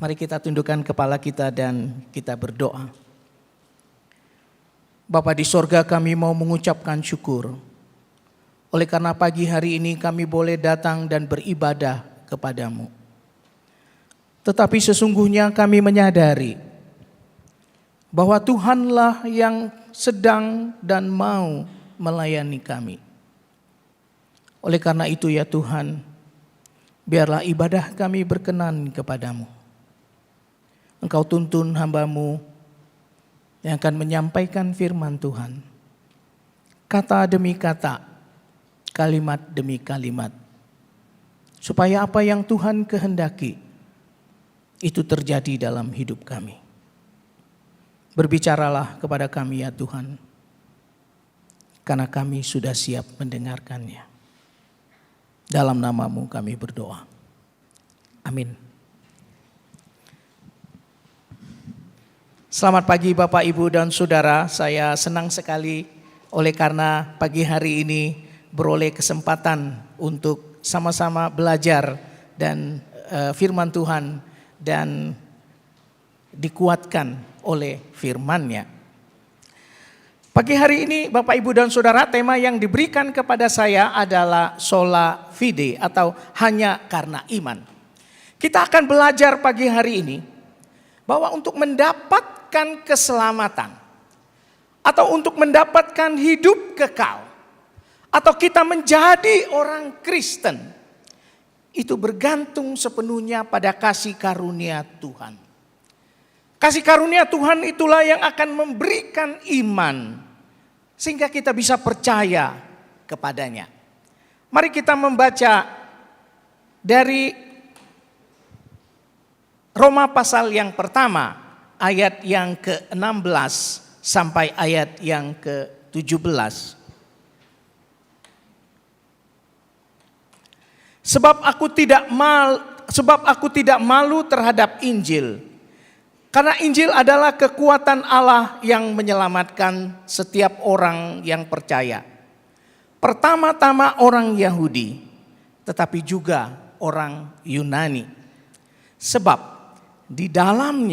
Mari kita tundukkan kepala kita dan kita berdoa. Bapa di sorga, kami mau mengucapkan syukur. Oleh karena pagi hari ini kami boleh datang dan beribadah kepadamu. Tetapi sesungguhnya kami menyadari bahwa Tuhanlah yang sedang dan mau melayani kami. Oleh karena itu ya Tuhan, biarlah ibadah kami berkenan kepadamu. Engkau tuntun hamba-Mu yang akan menyampaikan firman Tuhan. Kata demi kata, kalimat demi kalimat. Supaya apa yang Tuhan kehendaki, itu terjadi dalam hidup kami. Berbicaralah kepada kami ya Tuhan, karena kami sudah siap mendengarkannya. Dalam nama-Mu kami berdoa. Amin. Selamat pagi Bapak, Ibu, dan Saudara. Saya senang sekali oleh karena pagi hari ini beroleh kesempatan untuk sama-sama belajar dan firman Tuhan dan dikuatkan oleh firman-Nya. Pagi hari ini Bapak, Ibu, dan Saudara, tema yang diberikan kepada saya adalah sola fide atau hanya karena iman. Kita akan belajar pagi hari ini bahwa untuk mendapatkan keselamatan atau untuk mendapatkan hidup kekal atau kita menjadi orang Kristen, itu bergantung sepenuhnya pada kasih karunia Tuhan. Kasih karunia Tuhan itulah yang akan memberikan iman sehingga kita bisa percaya kepadanya. Mari kita membaca dari Roma pasal yang pertama, ayat yang ke-16 sampai ayat yang ke-17. Sebab aku tidak malu terhadap Injil. Karena Injil adalah kekuatan Allah yang menyelamatkan setiap orang yang percaya. Pertama-tama orang Yahudi, tetapi juga orang Yunani. Sebab di dalam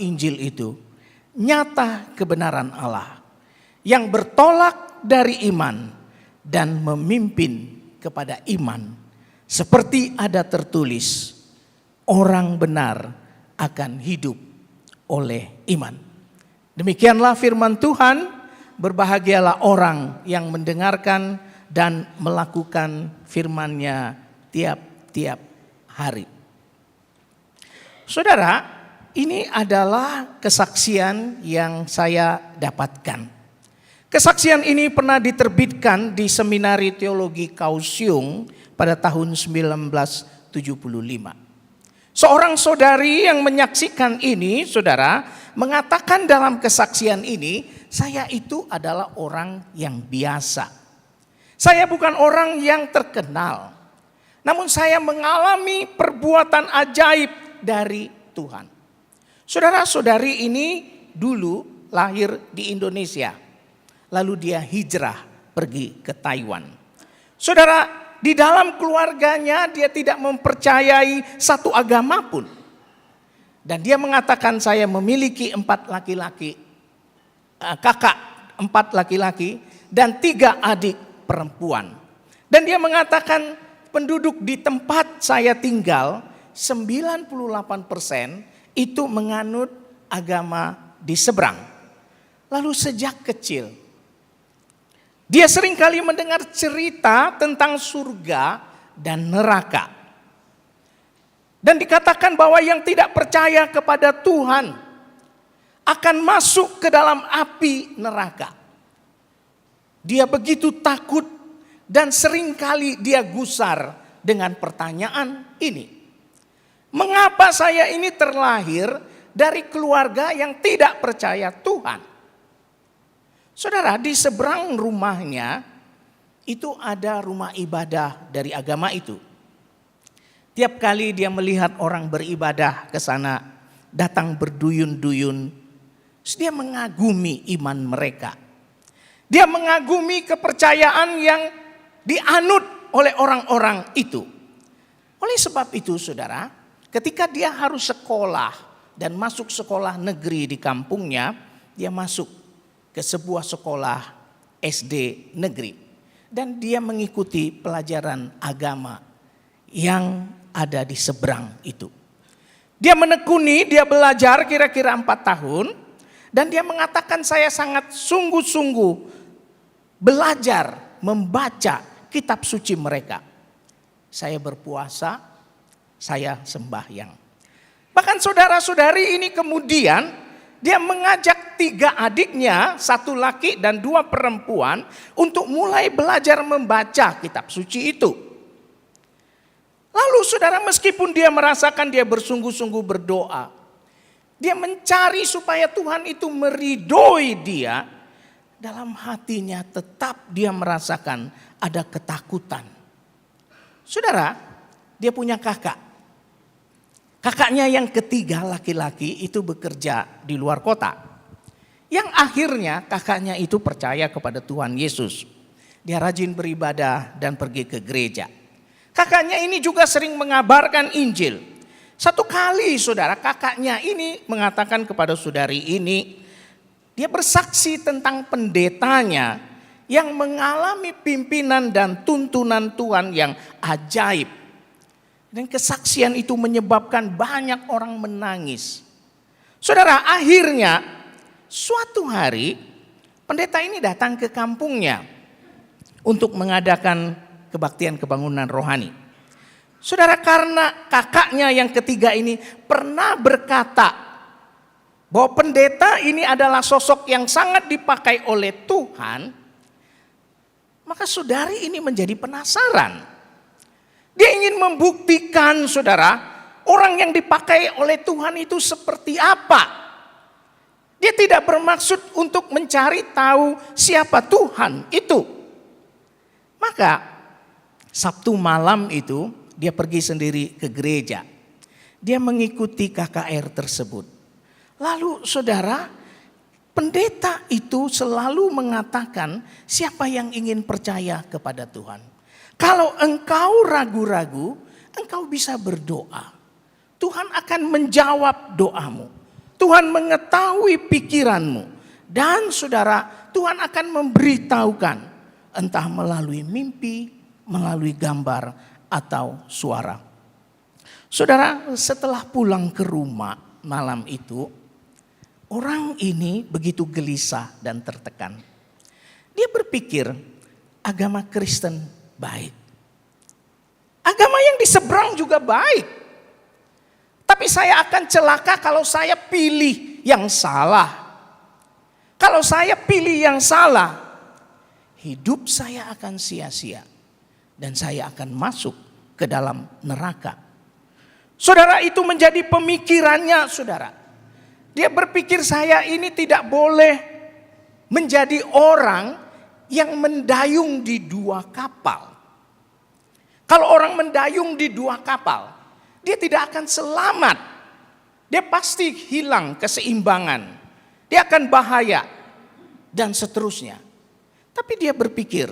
Injil itu nyata kebenaran Allah yang bertolak dari iman dan memimpin kepada iman. Seperti ada tertulis, orang benar akan hidup oleh iman. Demikianlah firman Tuhan, berbahagialah orang yang mendengarkan dan melakukan firman-Nya tiap-tiap hari. Saudara, ini adalah kesaksian yang saya dapatkan. Kesaksian ini pernah diterbitkan di Seminari Teologi Kaohsiung pada tahun 1975. Seorang saudari yang menyaksikan ini, saudara, mengatakan dalam kesaksian ini, saya itu adalah orang yang biasa. Saya bukan orang yang terkenal. Namun saya mengalami perbuatan ajaib dari Tuhan. Saudara-saudari ini dulu lahir di Indonesia. Lalu dia hijrah pergi ke Taiwan. Saudara, di dalam keluarganya dia tidak mempercayai satu agama pun. Dan dia mengatakan saya memiliki 4 laki-laki, kakak 4 laki-laki dan 3 adik perempuan. Dan dia mengatakan penduduk di tempat saya tinggal 98% itu menganut agama di seberang. Lalu sejak kecil dia seringkali mendengar cerita tentang surga dan neraka. Dan dikatakan bahwa yang tidak percaya kepada Tuhan akan masuk ke dalam api neraka. Dia begitu takut dan seringkali dia gusar dengan pertanyaan ini. Mengapa saya ini terlahir dari keluarga yang tidak percaya Tuhan? Saudara, di seberang rumahnya itu ada rumah ibadah dari agama itu. Tiap kali dia melihat orang beribadah ke sana, datang berduyun-duyun, dia mengagumi iman mereka. Dia mengagumi kepercayaan yang dianut oleh orang-orang itu. Oleh sebab itu, saudara, ketika dia harus sekolah dan masuk sekolah negeri di kampungnya, dia masuk ke sebuah sekolah SD negeri. Dan dia mengikuti pelajaran agama yang ada di seberang itu. Dia menekuni, dia belajar kira-kira 4 tahun. Dan dia mengatakan, saya sangat sungguh-sungguh belajar membaca kitab suci mereka. Saya berpuasa, saya sembahyang. Bahkan saudara-saudari ini kemudian dia mengajak 3 adiknya, 1 laki dan 2 perempuan, untuk mulai belajar membaca kitab suci itu. Lalu saudara, meskipun dia merasakan dia bersungguh-sungguh berdoa, dia mencari supaya Tuhan itu meridhoi dia, dalam hatinya tetap dia merasakan ada ketakutan. Saudara, dia punya kakak. Kakaknya yang ketiga laki-laki itu bekerja di luar kota. Yang akhirnya kakaknya itu percaya kepada Tuhan Yesus. Dia rajin beribadah dan pergi ke gereja. Kakaknya ini juga sering mengabarkan Injil. Satu kali saudara, kakaknya ini mengatakan kepada saudari ini, dia bersaksi tentang pendetanya yang mengalami pimpinan dan tuntunan Tuhan yang ajaib. Dan kesaksian itu menyebabkan banyak orang menangis. Saudara, akhirnya suatu hari pendeta ini datang ke kampungnya untuk mengadakan kebaktian kebangunan rohani. Saudara, karena kakaknya yang ketiga ini pernah berkata bahwa pendeta ini adalah sosok yang sangat dipakai oleh Tuhan, maka saudari ini menjadi penasaran. Dia ingin membuktikan saudara, orang yang dipakai oleh Tuhan itu seperti apa. Dia tidak bermaksud untuk mencari tahu siapa Tuhan itu. Maka Sabtu malam itu dia pergi sendiri ke gereja. Dia mengikuti KKR tersebut. Lalu saudara, pendeta itu selalu mengatakan siapa yang ingin percaya kepada Tuhan. Kalau engkau ragu-ragu, engkau bisa berdoa. Tuhan akan menjawab doamu. Tuhan mengetahui pikiranmu. Dan saudara, Tuhan akan memberitahukan. Entah melalui mimpi, melalui gambar, atau suara. Saudara, setelah pulang ke rumah malam itu, orang ini begitu gelisah dan tertekan. Dia berpikir, agama Kristen baik. Agama yang di seberang juga baik. Tapi saya akan celaka kalau saya pilih yang salah. Kalau saya pilih yang salah, hidup saya akan sia-sia. Dan saya akan masuk ke dalam neraka. Saudara, itu menjadi pemikirannya saudara. Dia berpikir saya ini tidak boleh menjadi orang yang mendayung di 2 kapal. Kalau orang mendayung di 2 kapal, dia tidak akan selamat. Dia pasti hilang keseimbangan. Dia akan bahaya dan seterusnya. Tapi dia berpikir,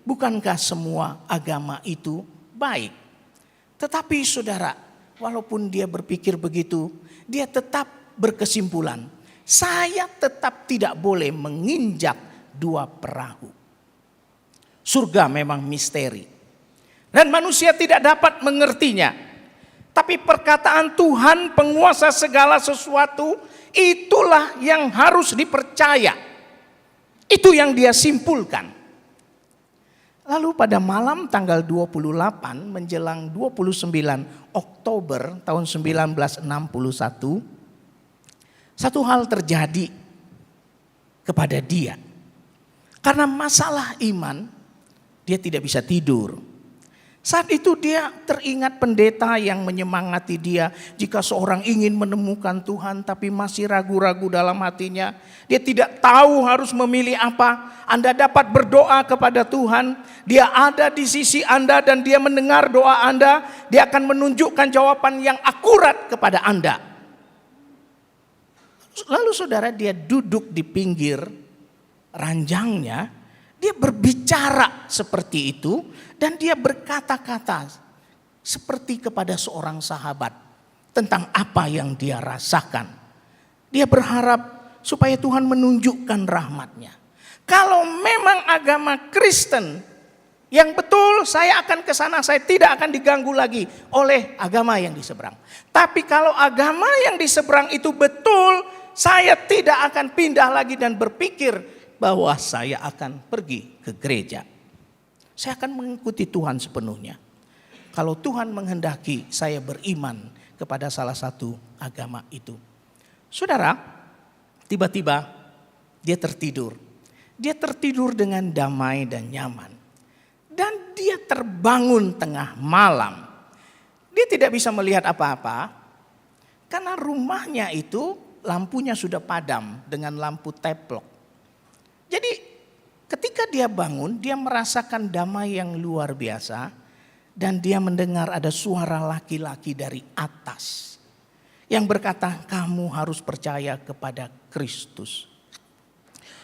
bukankah semua agama itu baik? Tetapi saudara, walaupun dia berpikir begitu, dia tetap berkesimpulan, saya tetap tidak boleh menginjak 2 perahu. Surga memang misteri. Dan manusia tidak dapat mengertinya. Tapi perkataan Tuhan penguasa segala sesuatu, itulah yang harus dipercaya. Itu yang dia simpulkan. Lalu pada malam tanggal 28 menjelang 29 Oktober tahun 1961, satu hal terjadi kepada dia. Karena masalah iman, dia tidak bisa tidur. Saat itu dia teringat pendeta yang menyemangati dia. Jika seorang ingin menemukan Tuhan tapi masih ragu-ragu dalam hatinya, dia tidak tahu harus memilih apa. Anda dapat berdoa kepada Tuhan. Dia ada di sisi Anda dan dia mendengar doa Anda. Dia akan menunjukkan jawaban yang akurat kepada Anda. Lalu saudara, dia duduk di pinggir ranjangnya. Dia berbicara seperti itu dan dia berkata-kata seperti kepada seorang sahabat. tentang apa yang dia rasakan. Dia berharap supaya Tuhan menunjukkan rahmat-Nya. Kalau memang agama Kristen yang betul, saya akan ke sana, saya tidak akan diganggu lagi oleh agama yang di seberang. Tapi kalau agama yang di seberang itu betul, saya tidak akan pindah lagi dan berpikir bahwa saya akan pergi ke gereja. Saya akan mengikuti Tuhan sepenuhnya. Kalau Tuhan menghendaki saya beriman kepada salah satu agama itu. Saudara, tiba-tiba dia tertidur. Dia tertidur dengan damai dan nyaman. Dan dia terbangun tengah malam. Dia tidak bisa melihat apa-apa. Karena rumahnya itu lampunya sudah padam dengan lampu teplok. Jadi ketika dia bangun, dia merasakan damai yang luar biasa. Dan dia mendengar ada suara laki-laki dari atas. Yang berkata, kamu harus percaya kepada Kristus.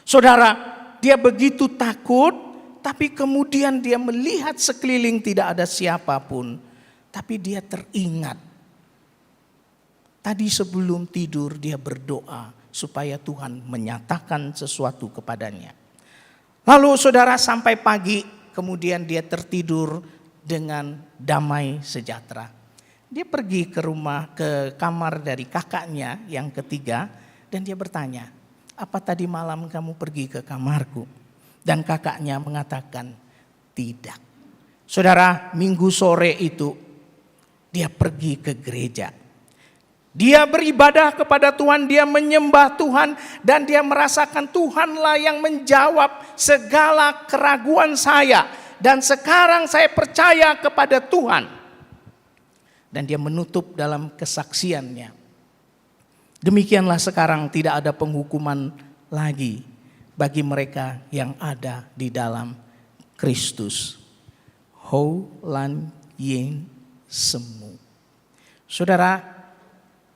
Saudara, dia begitu takut, tapi kemudian dia melihat sekeliling tidak ada siapapun. Tapi dia teringat. Tadi sebelum tidur dia berdoa supaya Tuhan menyatakan sesuatu kepadanya. Lalu saudara sampai pagi kemudian dia tertidur dengan damai sejahtera. Dia pergi ke kamar dari kakaknya yang ketiga dan dia bertanya, apa tadi malam kamu pergi ke kamarku? Dan kakaknya mengatakan, tidak. Saudara, minggu sore itu dia pergi ke gereja. Dia beribadah kepada Tuhan, dia menyembah Tuhan dan dia merasakan Tuhanlah yang menjawab segala keraguan saya. Dan sekarang saya percaya kepada Tuhan. Dan dia menutup dalam kesaksiannya. Demikianlah sekarang tidak ada penghukuman lagi bagi mereka yang ada di dalam Kristus. Ho lan yen semu. Saudara,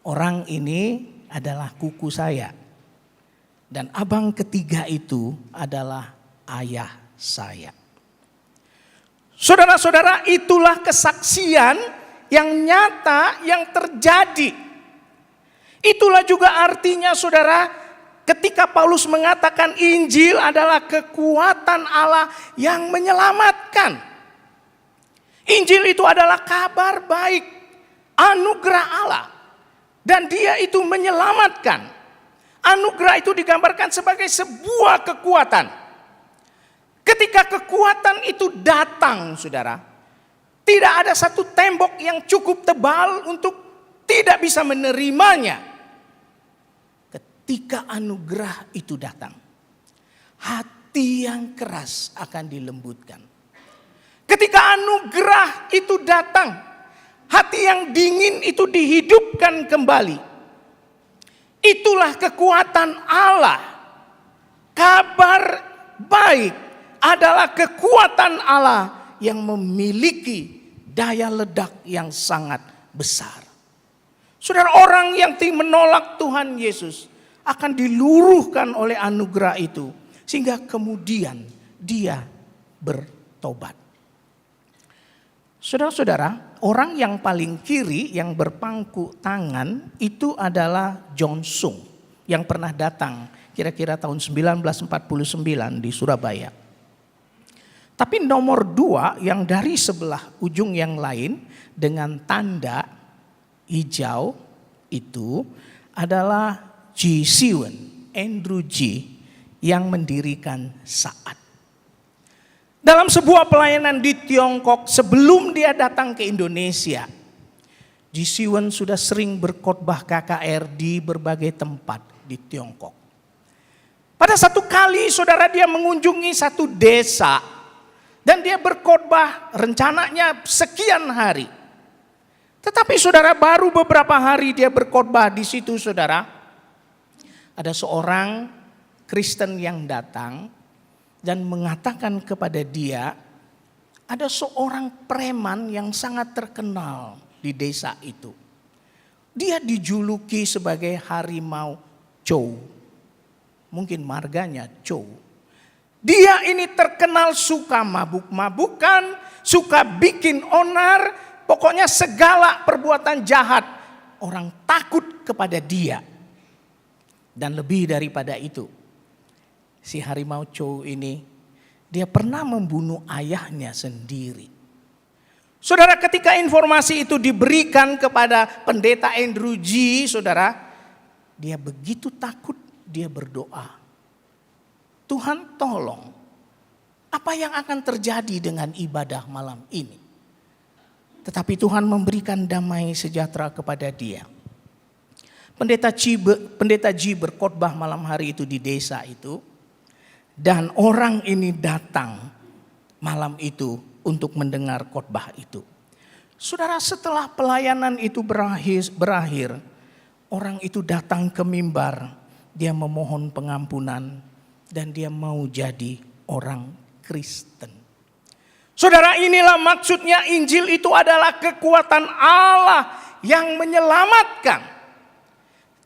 orang ini adalah kuku saya. Dan abang ketiga itu adalah ayah saya. Saudara-saudara, itulah kesaksian yang nyata yang terjadi. Itulah juga artinya saudara ketika Paulus mengatakan Injil adalah kekuatan Allah yang menyelamatkan. Injil itu adalah kabar baik, anugerah Allah. Dan dia itu menyelamatkan. Anugerah itu digambarkan sebagai sebuah kekuatan. Ketika kekuatan itu datang, saudara, tidak ada satu tembok yang cukup tebal untuk tidak bisa menerimanya. Ketika anugerah itu datang, hati yang keras akan dilembutkan. Ketika anugerah itu datang, hati yang dingin itu dihidupkan kembali. Itulah kekuatan Allah. Kabar baik adalah kekuatan Allah yang memiliki daya ledak yang sangat besar. Saudara, orang yang menolak Tuhan Yesus akan diluruhkan oleh anugerah itu. Sehingga kemudian dia bertobat. Saudara-saudara, orang yang paling kiri yang berpangku tangan itu adalah John Sung. Yang pernah datang kira-kira tahun 1949 di Surabaya. Tapi nomor 2 yang dari sebelah ujung yang lain dengan tanda hijau itu adalah G. Siwen, Andrew G. yang mendirikan Saat. Dalam sebuah pelayanan di Tiongkok sebelum dia datang ke Indonesia, G. Siwen sudah sering berkhotbah KKR di berbagai tempat di Tiongkok. Pada satu kali saudara dia mengunjungi satu desa. Dan dia berkhotbah rencananya sekian hari. Tetapi saudara baru beberapa hari dia berkhotbah di situ saudara. Ada seorang Kristen yang datang dan mengatakan kepada dia. Ada seorang preman yang sangat terkenal di desa itu. Dia dijuluki sebagai harimau Chow. Mungkin marganya Chow. Dia ini terkenal suka mabuk-mabukan, suka bikin onar, pokoknya segala perbuatan jahat orang takut kepada dia. Dan lebih daripada itu, si harimau Chow ini, dia pernah membunuh ayahnya sendiri. Saudara, ketika informasi itu diberikan kepada pendeta Andrew G, saudara, dia begitu takut, dia berdoa, Tuhan tolong, apa yang akan terjadi dengan ibadah malam ini? Tetapi Tuhan memberikan damai sejahtera kepada dia. Pendeta G berkhotbah malam hari itu di desa itu. Dan orang ini datang malam itu untuk mendengar khotbah itu. Saudara, setelah pelayanan itu berakhir, orang itu datang ke mimbar. Dia memohon pengampunan dan dia mau jadi orang Kristen. Saudara, inilah maksudnya Injil itu adalah kekuatan Allah yang menyelamatkan.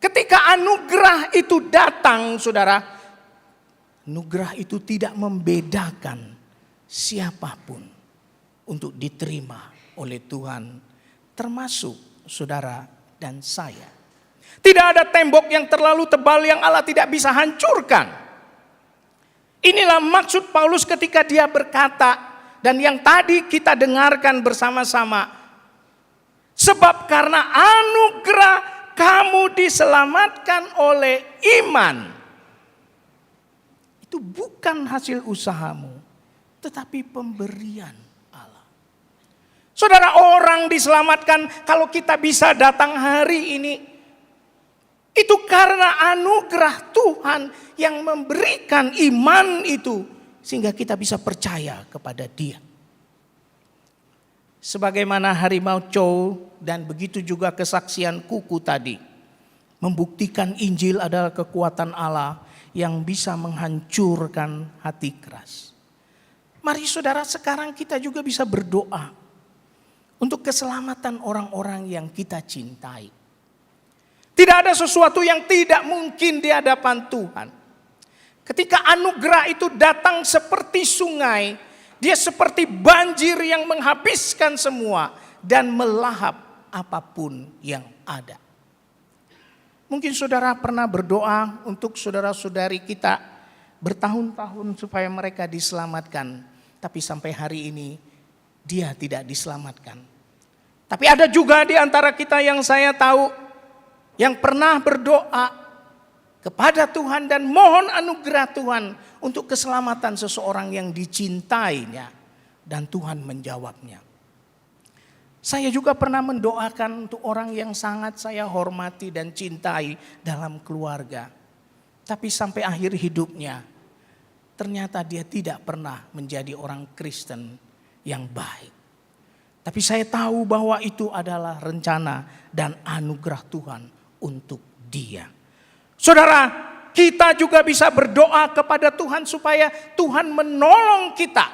Ketika anugerah itu datang, saudara, anugerah itu tidak membedakan siapapun untuk diterima oleh Tuhan, termasuk saudara dan saya. Tidak ada tembok yang terlalu tebal yang Allah tidak bisa hancurkan. Inilah maksud Paulus ketika dia berkata, dan yang tadi kita dengarkan bersama-sama, sebab karena anugerah kamu diselamatkan oleh iman. Itu bukan hasil usahamu, tetapi pemberian Allah. Saudara, orang diselamatkan kalau kita bisa datang hari ini, itu karena anugerah Tuhan yang memberikan iman itu, sehingga kita bisa percaya kepada Dia. Sebagaimana harimau Chow dan begitu juga kesaksian kuku tadi, membuktikan Injil adalah kekuatan Allah yang bisa menghancurkan hati keras. Mari saudara, sekarang kita juga bisa berdoa untuk keselamatan orang-orang yang kita cintai. Tidak ada sesuatu yang tidak mungkin di hadapan Tuhan. Ketika anugerah itu datang seperti sungai, dia seperti banjir yang menghabiskan semua dan melahap apapun yang ada. Mungkin saudara pernah berdoa untuk saudara-saudari kita bertahun-tahun supaya mereka diselamatkan. Tapi sampai hari ini dia tidak diselamatkan. Tapi ada juga di antara kita yang saya tahu yang pernah berdoa kepada Tuhan dan mohon anugerah Tuhan untuk keselamatan seseorang yang dicintainya, dan Tuhan menjawabnya. Saya juga pernah mendoakan untuk orang yang sangat saya hormati dan cintai dalam keluarga. Tapi sampai akhir hidupnya, ternyata dia tidak pernah menjadi orang Kristen yang baik. Tapi saya tahu bahwa itu adalah rencana dan anugerah Tuhan untuk dia. Saudara, kita juga bisa berdoa kepada Tuhan supaya Tuhan menolong kita.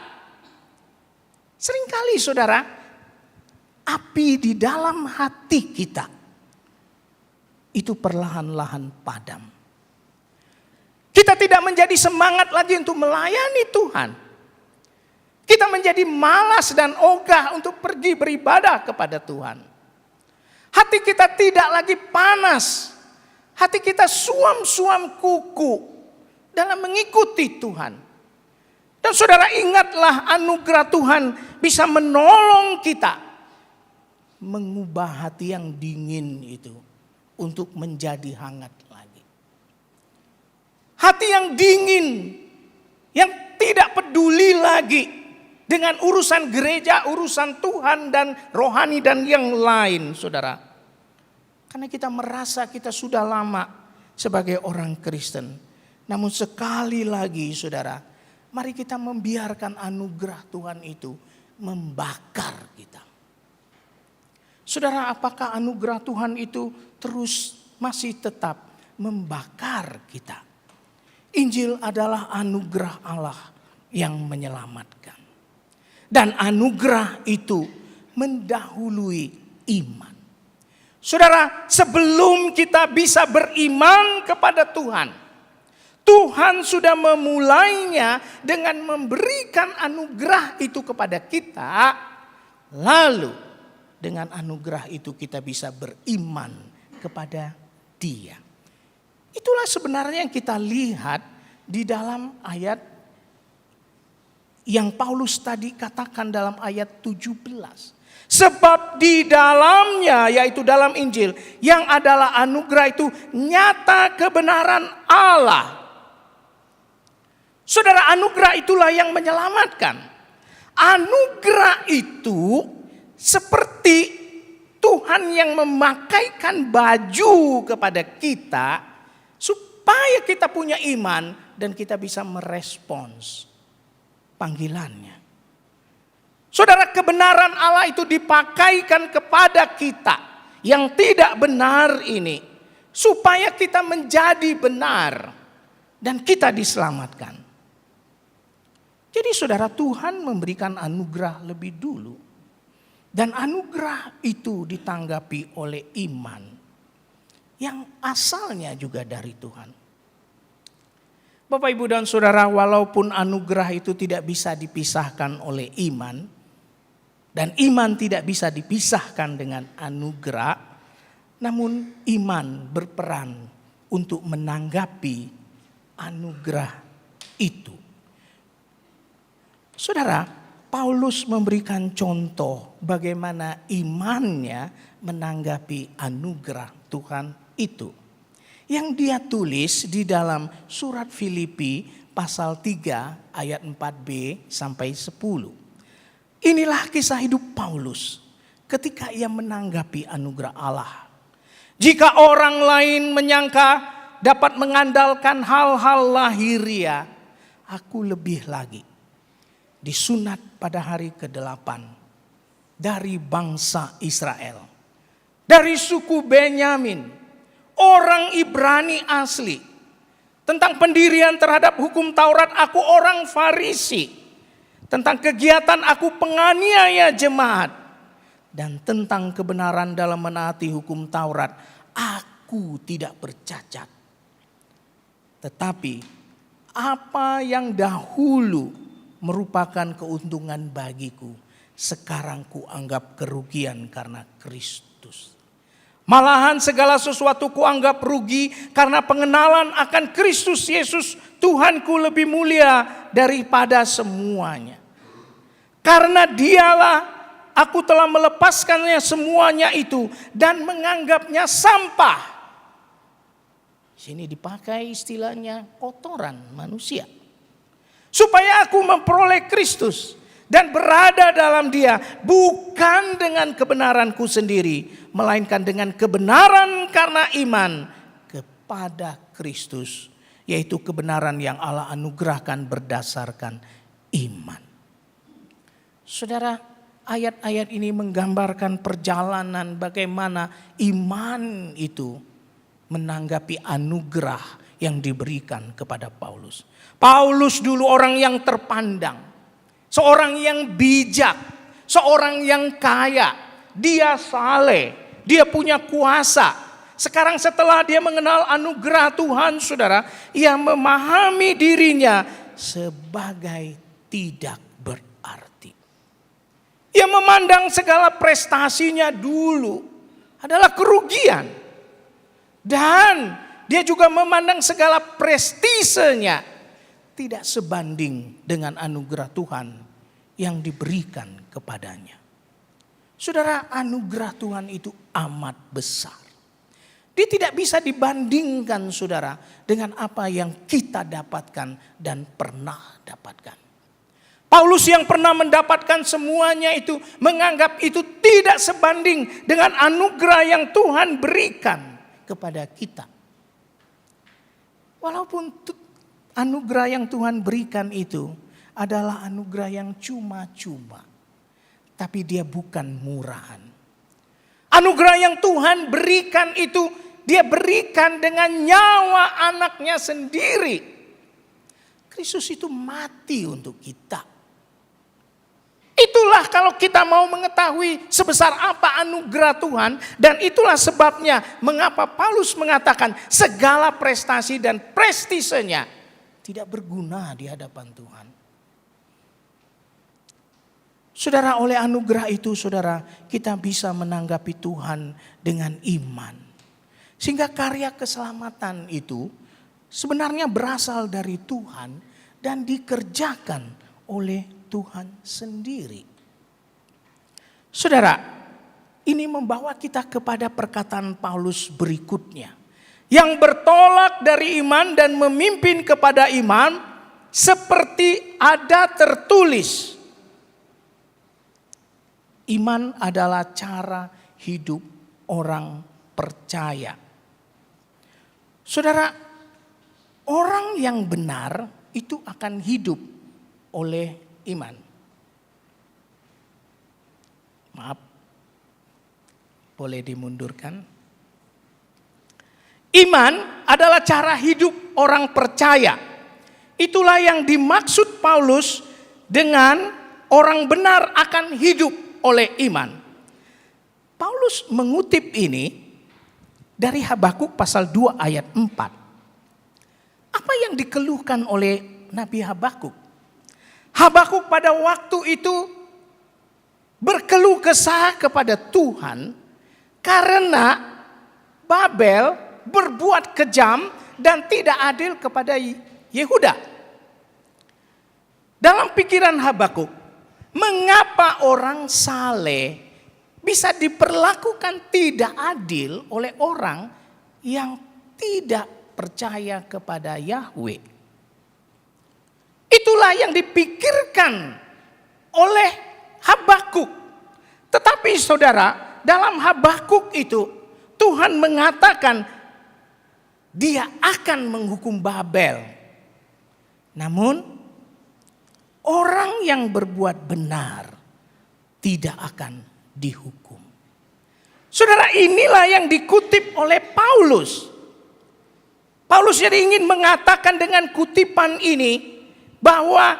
Seringkali saudara, api di dalam hati kita itu perlahan-lahan padam. Kita tidak menjadi semangat lagi untuk melayani Tuhan. Kita menjadi malas dan ogah untuk pergi beribadah kepada Tuhan. Hati kita tidak lagi panas. Hati kita suam-suam kuku dalam mengikuti Tuhan. Dan saudara, ingatlah anugerah Tuhan bisa menolong kita mengubah hati yang dingin itu untuk menjadi hangat lagi. Hati yang dingin, yang tidak peduli lagi dengan urusan gereja, urusan Tuhan dan rohani dan yang lain, saudara. Karena kita merasa kita sudah lama sebagai orang Kristen. Namun sekali lagi saudara, mari kita membiarkan anugerah Tuhan itu membakar kita. Saudara, apakah anugerah Tuhan itu terus masih tetap membakar kita? Injil adalah anugerah Allah yang menyelamatkan. Dan anugerah itu mendahului iman. Saudara, sebelum kita bisa beriman kepada Tuhan, Tuhan sudah memulainya dengan memberikan anugerah itu kepada kita. Lalu dengan anugerah itu kita bisa beriman kepada Dia. Itulah sebenarnya yang kita lihat di dalam ayat yang Paulus tadi katakan dalam ayat 17. Sebab di dalamnya, yaitu dalam Injil, yang adalah anugerah itu nyata kebenaran Allah. Saudara, anugerah itulah yang menyelamatkan. Anugerah itu seperti Tuhan yang memakaikan baju kepada kita supaya kita punya iman dan kita bisa merespons panggilannya. Saudara, kebenaran Allah itu dipakaikan kepada kita yang tidak benar ini supaya kita menjadi benar dan kita diselamatkan. Jadi saudara, Tuhan memberikan anugerah lebih dulu. Dan anugerah itu ditanggapi oleh iman yang asalnya juga dari Tuhan. Bapak, Ibu, dan Saudara, walaupun anugerah itu tidak bisa dipisahkan oleh iman, dan iman tidak bisa dipisahkan dengan anugerah, namun iman berperan untuk menanggapi anugerah itu. Saudara, Paulus memberikan contoh bagaimana imannya menanggapi anugerah Tuhan itu. Yang dia tulis di dalam surat Filipi pasal 3 ayat 4b sampai 10. Inilah kisah hidup Paulus ketika ia menanggapi anugerah Allah. Jika orang lain menyangka dapat mengandalkan hal-hal lahiriah, aku lebih lagi. Disunat pada hari ke-8 dari bangsa Israel, dari suku Benyamin, orang Ibrani asli. Tentang pendirian terhadap hukum Taurat, aku orang Farisi. Tentang kegiatan, aku penganiaya jemaat. Dan tentang kebenaran dalam menaati hukum Taurat, aku tidak bercacat. Tetapi apa yang dahulu merupakan keuntungan bagiku, sekarang kuanggap kerugian karena Kristus. Malahan segala sesuatu kuanggap rugi karena pengenalan akan Kristus Yesus Tuhanku lebih mulia daripada semuanya. Karena Dialah aku telah melepaskannya semuanya itu dan menganggapnya sampah. Sini dipakai istilahnya kotoran manusia. Supaya aku memperoleh Kristus dan berada dalam Dia, bukan dengan kebenaranku sendiri, melainkan dengan kebenaran karena iman kepada Kristus, yaitu kebenaran yang Allah anugerahkan berdasarkan iman. Saudara, ayat-ayat ini menggambarkan perjalanan bagaimana iman itu menanggapi anugerah yang diberikan kepada Paulus. Paulus dulu orang yang terpandang, seorang yang bijak, seorang yang kaya, dia saleh, dia punya kuasa. Sekarang setelah dia mengenal anugerah Tuhan, saudara, ia memahami dirinya sebagai tidak berarti. Ia memandang segala prestasinya dulu adalah kerugian. Dan dia juga memandang segala prestisenya tidak sebanding dengan anugerah Tuhan yang diberikan kepadanya. Saudara, anugerah Tuhan itu amat besar. Dia tidak bisa dibandingkan, saudara, dengan apa yang kita dapatkan dan pernah dapatkan. Paulus yang pernah mendapatkan semuanya itu menganggap itu tidak sebanding dengan anugerah yang Tuhan berikan kepada kita. Walaupun anugerah yang Tuhan berikan itu adalah anugerah yang cuma-cuma, tapi dia bukan murahan. Anugerah yang Tuhan berikan itu dia berikan dengan nyawa anaknya sendiri. Kristus itu mati untuk kita. Itulah kalau kita mau mengetahui sebesar apa anugerah Tuhan. Dan itulah sebabnya mengapa Paulus mengatakan segala prestasi dan prestisenya tidak berguna di hadapan Tuhan. Saudara, oleh anugerah itu saudara, kita bisa menanggapi Tuhan dengan iman. Sehingga karya keselamatan itu sebenarnya berasal dari Tuhan dan dikerjakan oleh Tuhan sendiri. Saudara, ini membawa kita kepada perkataan Paulus berikutnya. Yang bertolak dari iman dan memimpin kepada iman seperti ada tertulis. Iman adalah cara hidup orang percaya. Saudara, orang yang benar itu akan hidup oleh iman. Maaf, boleh dimundurkan. Iman adalah cara hidup orang percaya. Itulah yang dimaksud Paulus dengan orang benar akan hidup oleh iman. Paulus mengutip ini dari Habakuk pasal 2 ayat 4. Apa yang dikeluhkan oleh Nabi Habakuk? Habakuk pada waktu itu berkeluh kesah kepada Tuhan karena Babel berbuat kejam dan tidak adil kepada Yehuda. Dalam pikiran Habakuk, mengapa orang saleh bisa diperlakukan tidak adil oleh orang yang tidak percaya kepada Yahweh? Itulah yang dipikirkan oleh Habakuk. Tetapi saudara, dalam Habakuk itu Tuhan mengatakan Dia akan menghukum Babel. Namun orang yang berbuat benar tidak akan dihukum. Saudara, inilah yang dikutip oleh Paulus. Paulus jadi ingin mengatakan dengan kutipan ini bahwa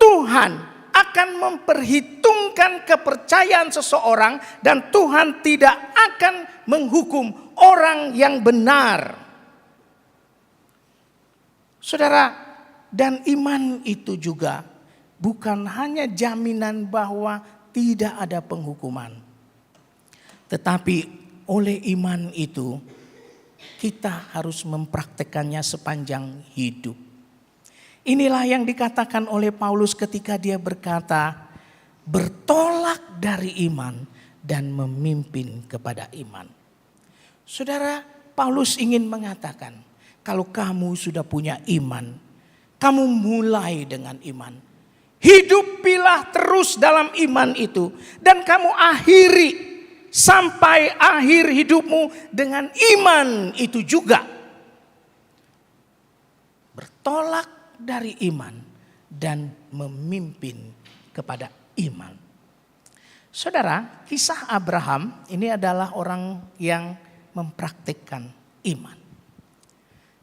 Tuhan akan memperhitungkan kepercayaan seseorang dan Tuhan tidak akan menghukum orang yang benar. Saudara, dan iman itu juga bukan hanya jaminan bahwa tidak ada penghukuman. Tetapi oleh iman itu kita harus mempraktekannya sepanjang hidup. Inilah yang dikatakan oleh Paulus ketika dia berkata, bertolak dari iman dan memimpin kepada iman. Saudara, Paulus ingin mengatakan, kalau kamu sudah punya iman, kamu mulai dengan iman. Hidupilah terus dalam iman itu. Dan kamu akhiri sampai akhir hidupmu dengan iman itu juga. Bertolak dari iman dan memimpin kepada iman. Saudara, kisah Abraham ini adalah orang yang mempraktikkan iman.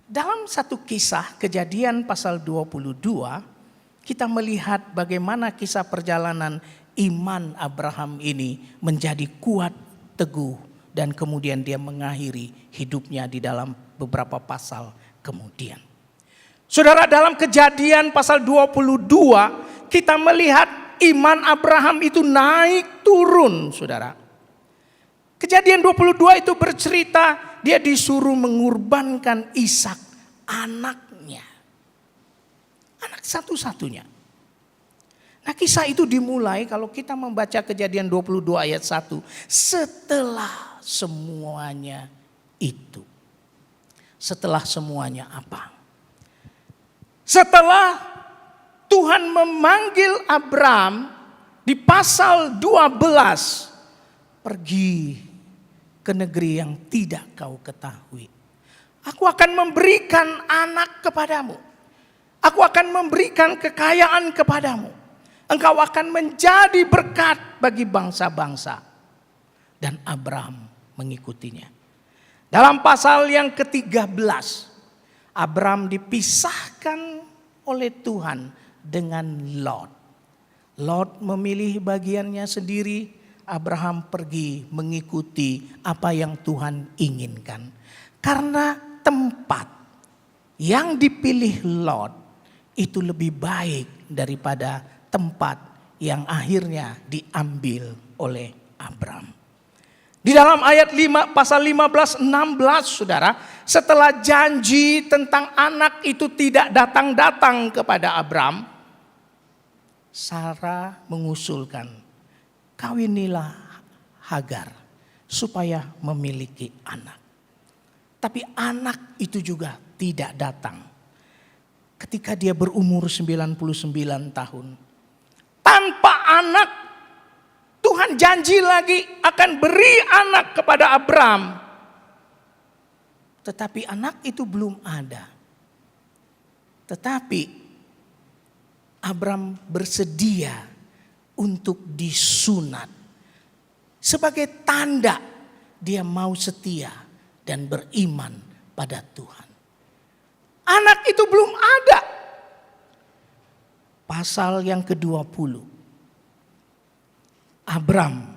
Dalam satu kisah Kejadian pasal 22, kita melihat bagaimana kisah perjalanan iman Abraham ini menjadi kuat, teguh, dan kemudian dia mengakhiri hidupnya di dalam beberapa pasal kemudian. Saudara, dalam Kejadian pasal 22, kita melihat iman Abraham itu naik turun, saudara. Kejadian 22 itu bercerita dia disuruh mengorbankan Ishak, anaknya. Anak satu-satunya. Nah, kisah itu dimulai kalau kita membaca Kejadian 22 ayat 1. Setelah semuanya itu. Setelah semuanya apa? Setelah Tuhan memanggil Abraham di pasal 12. Pergi ke negeri yang tidak kau ketahui. Aku akan memberikan anak kepadamu. Aku akan memberikan kekayaan kepadamu. Engkau akan menjadi berkat bagi bangsa-bangsa. Dan Abraham mengikutinya. Dalam pasal yang ke-13, Abraham dipisahkan oleh Tuhan dengan Lot. Lot memilih bagiannya sendiri. Abraham pergi mengikuti apa yang Tuhan inginkan. Karena tempat yang dipilih Lot itu lebih baik daripada tempat yang akhirnya diambil oleh Abram. Di dalam ayat 5 pasal 15 16 Saudara, setelah janji tentang anak itu tidak datang-datang kepada Abram, Sarah mengusulkan, kawinilah Hagar supaya memiliki anak. Tapi anak itu juga tidak datang. Ketika dia berumur 99 tahun. Tanpa anak, Tuhan janji lagi akan beri anak kepada Abram. Tetapi anak itu belum ada. Tetapi Abram bersedia untuk disunat. Sebagai tanda dia mau setia dan beriman pada Tuhan. Anak itu belum ada. Pasal yang ke-20. Abram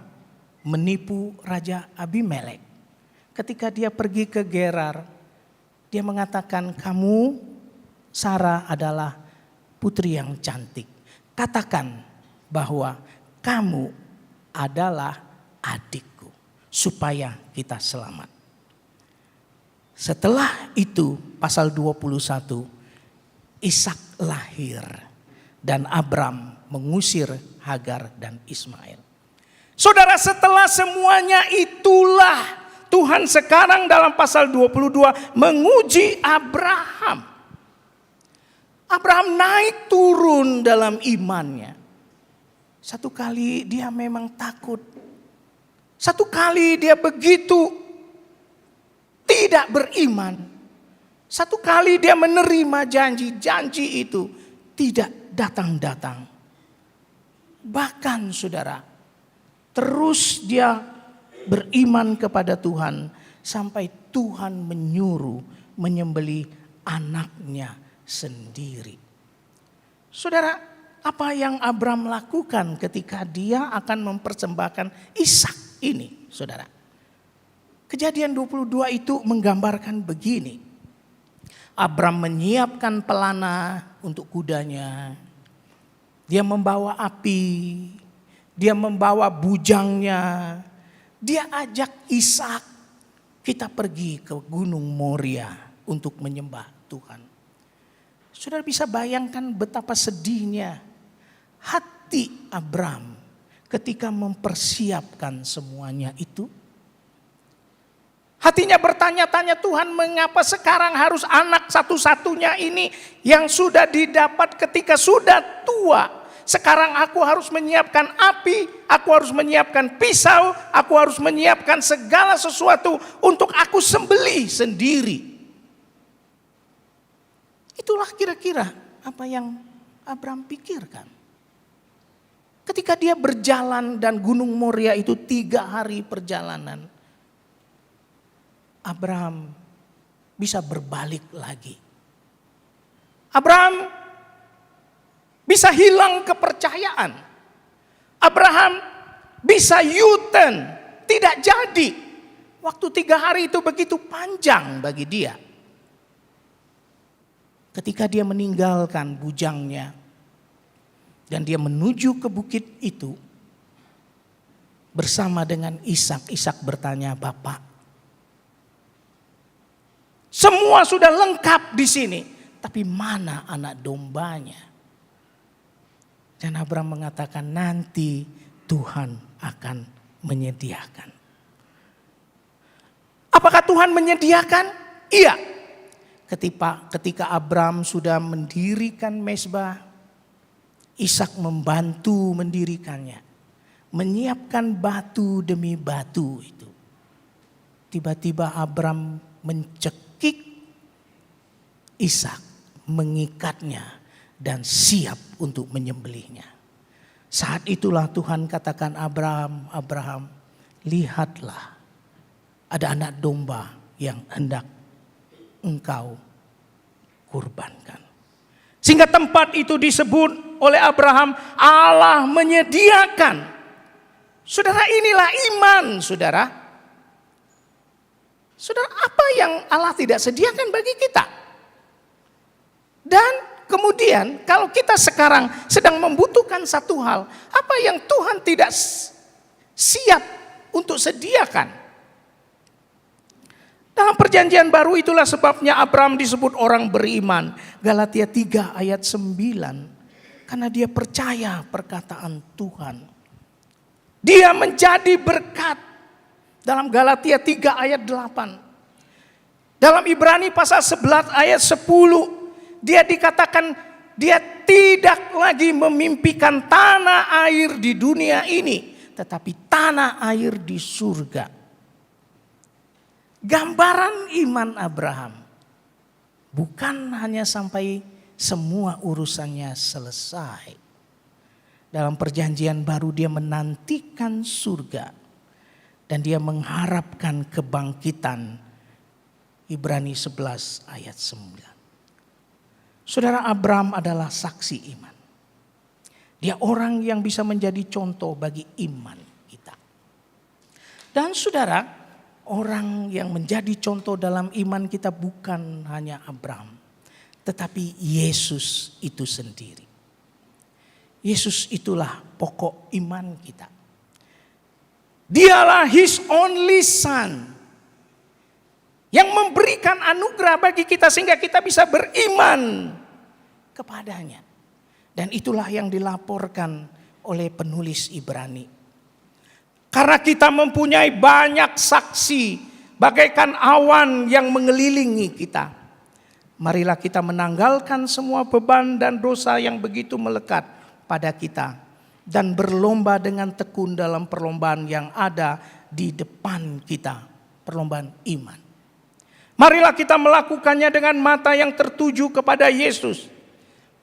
menipu Raja Abimelek. Ketika dia pergi ke Gerar, dia mengatakan, kamu Sarah adalah putri yang cantik. Katakan bahwa kamu adalah adikku supaya kita selamat. Setelah itu pasal 21, Ishak lahir dan Abram mengusir Hagar dan Ismail. Saudara, setelah semuanya itulah Tuhan sekarang dalam pasal 22 menguji Abraham. Abraham naik turun dalam imannya. Satu kali dia memang takut. Satu kali dia begitu tidak beriman. Satu kali dia menerima janji-janji itu tidak datang-datang. Bahkan saudara, terus dia beriman kepada Tuhan sampai Tuhan menyuruh menyembelih anaknya sendiri. Saudara, apa yang Abram lakukan ketika dia akan mempersembahkan Ishak ini, saudara? Kejadian 22 itu menggambarkan begini. Abram menyiapkan pelana untuk kudanya. Dia membawa api, dia membawa bujangnya. Dia ajak Ishak, kita pergi ke Gunung Moria untuk menyembah Tuhan. Saudara bisa bayangkan betapa sedihnya hati Abram ketika mempersiapkan semuanya itu. Hatinya bertanya-tanya, Tuhan mengapa sekarang harus anak satu-satunya ini yang sudah didapat ketika sudah tua. Sekarang aku harus menyiapkan api, aku harus menyiapkan pisau, aku harus menyiapkan segala sesuatu untuk aku sembelih sendiri. Itulah kira-kira apa yang Abram pikirkan. Ketika dia berjalan dan Gunung Moria itu 3 hari perjalanan. Abraham bisa berbalik lagi. Abraham bisa hilang kepercayaan. Abraham bisa U-turn, tidak jadi. Waktu 3 hari itu begitu panjang bagi dia. Ketika dia meninggalkan bujangnya dan dia menuju ke bukit itu bersama dengan Ishak. Ishak bertanya, Bapak, semua sudah lengkap di sini, tapi mana anak dombanya? Dan Abraham mengatakan, nanti Tuhan akan menyediakan. Apakah Tuhan menyediakan? Iya. Ketika Abraham sudah mendirikan mezbah, Ishak membantu mendirikannya. Menyiapkan batu demi batu itu. Tiba-tiba Abraham mencekik Ishak, mengikatnya dan siap untuk menyembelihnya. Saat itulah Tuhan katakan Abraham, Abraham, lihatlah ada anak domba yang hendak engkau kurbankan. Sehingga tempat itu disebut oleh Abraham, Allah menyediakan. Saudara, inilah iman, saudara. Saudara, apa yang Allah tidak sediakan bagi kita? Dan Kemudian kalau kita sekarang sedang membutuhkan satu hal, apa yang Tuhan tidak siap untuk sediakan? Dalam perjanjian baru itulah sebabnya Abraham disebut orang beriman. Galatia 3 ayat 9. Karena dia percaya perkataan Tuhan. Dia menjadi berkat. Dalam Galatia 3 ayat 8. Dalam Ibrani pasal 11 ayat 10. Dia dikatakan dia tidak lagi memimpikan tanah air di dunia ini. Tetapi tanah air di surga. Gambaran iman Abraham bukan hanya sampai semua urusannya selesai. Dalam perjanjian baru dia menantikan surga dan dia mengharapkan kebangkitan. Ibrani 11 ayat 9. Saudara, Abraham adalah saksi iman. Dia orang yang bisa menjadi contoh bagi iman kita. Dan saudara, orang yang menjadi contoh dalam iman kita bukan hanya Abraham, tetapi Yesus itu sendiri. Yesus itulah pokok iman kita. Dialah His only Son yang memberikan anugerah bagi kita sehingga kita bisa beriman kepadanya. Dan itulah yang dilaporkan oleh penulis Ibrani. Karena kita mempunyai banyak saksi bagaikan awan yang mengelilingi kita. Marilah kita menanggalkan semua beban dan dosa yang begitu melekat pada kita. Dan berlomba dengan tekun dalam perlombaan yang ada di depan kita. Perlombaan iman. Marilah kita melakukannya dengan mata yang tertuju kepada Yesus.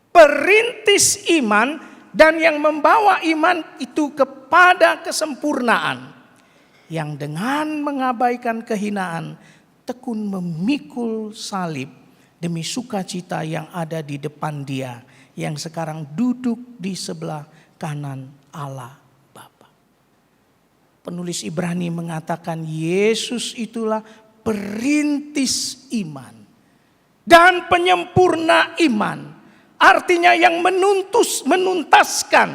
Perintis iman dan yang membawa iman itu kepada kesempurnaan. Yang dengan mengabaikan kehinaan tekun memikul salib demi sukacita yang ada di depan dia. Yang sekarang duduk di sebelah kanan Allah Bapa. Penulis Ibrani mengatakan Yesus itulah perintis iman dan penyempurna iman. Artinya yang menuntaskan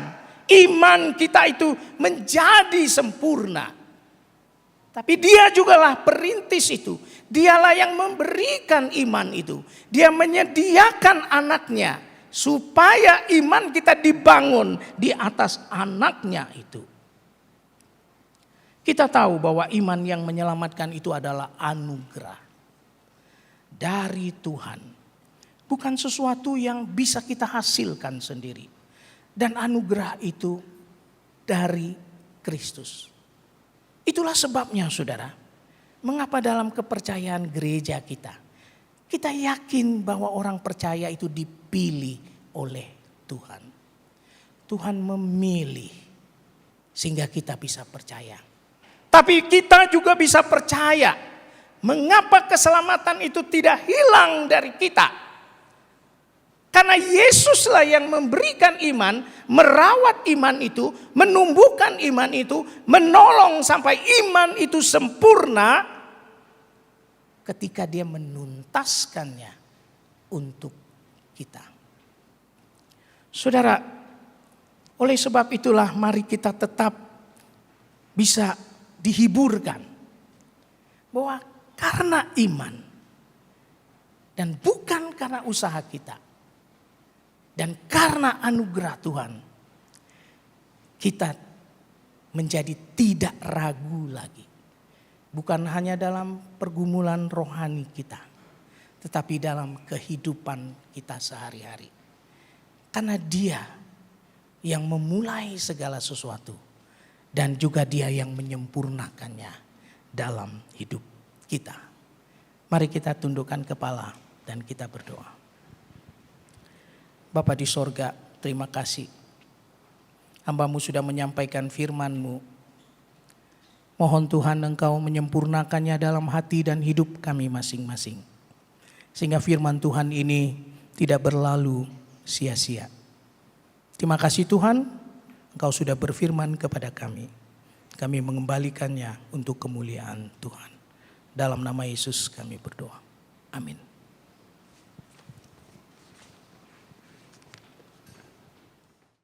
iman kita itu menjadi sempurna. Tapi dia jugalah perintis itu. Dialah yang memberikan iman itu. Dia menyediakan anaknya supaya iman kita dibangun di atas anaknya itu. Kita tahu bahwa iman yang menyelamatkan itu adalah anugerah dari Tuhan. Bukan sesuatu yang bisa kita hasilkan sendiri. Dan anugerah itu dari Kristus. Itulah sebabnya saudara. Mengapa dalam kepercayaan gereja kita. Kita yakin bahwa orang percaya itu dipilih oleh Tuhan. Tuhan memilih. Sehingga kita bisa percaya. Tapi kita juga bisa percaya. Mengapa keselamatan itu tidak hilang dari kita. Karena Yesuslah yang memberikan iman, merawat iman itu, menumbuhkan iman itu, menolong sampai iman itu sempurna ketika dia menuntaskannya untuk kita. Saudara, oleh sebab itulah mari kita tetap bisa dihiburkan bahwa karena iman dan bukan karena usaha kita. Dan karena anugerah Tuhan, kita menjadi tidak ragu lagi. Bukan hanya dalam pergumulan rohani kita, tetapi dalam kehidupan kita sehari-hari. Karena Dia yang memulai segala sesuatu dan juga Dia yang menyempurnakannya dalam hidup kita. Mari kita tundukkan kepala dan kita berdoa. Bapa di sorga, terima kasih. Hamba-Mu sudah menyampaikan firman-Mu. Mohon Tuhan Engkau menyempurnakannya dalam hati dan hidup kami masing-masing. Sehingga firman Tuhan ini tidak berlalu sia-sia. Terima kasih Tuhan, Engkau sudah berfirman kepada kami. Kami mengembalikannya untuk kemuliaan Tuhan. Dalam nama Yesus kami berdoa. Amin.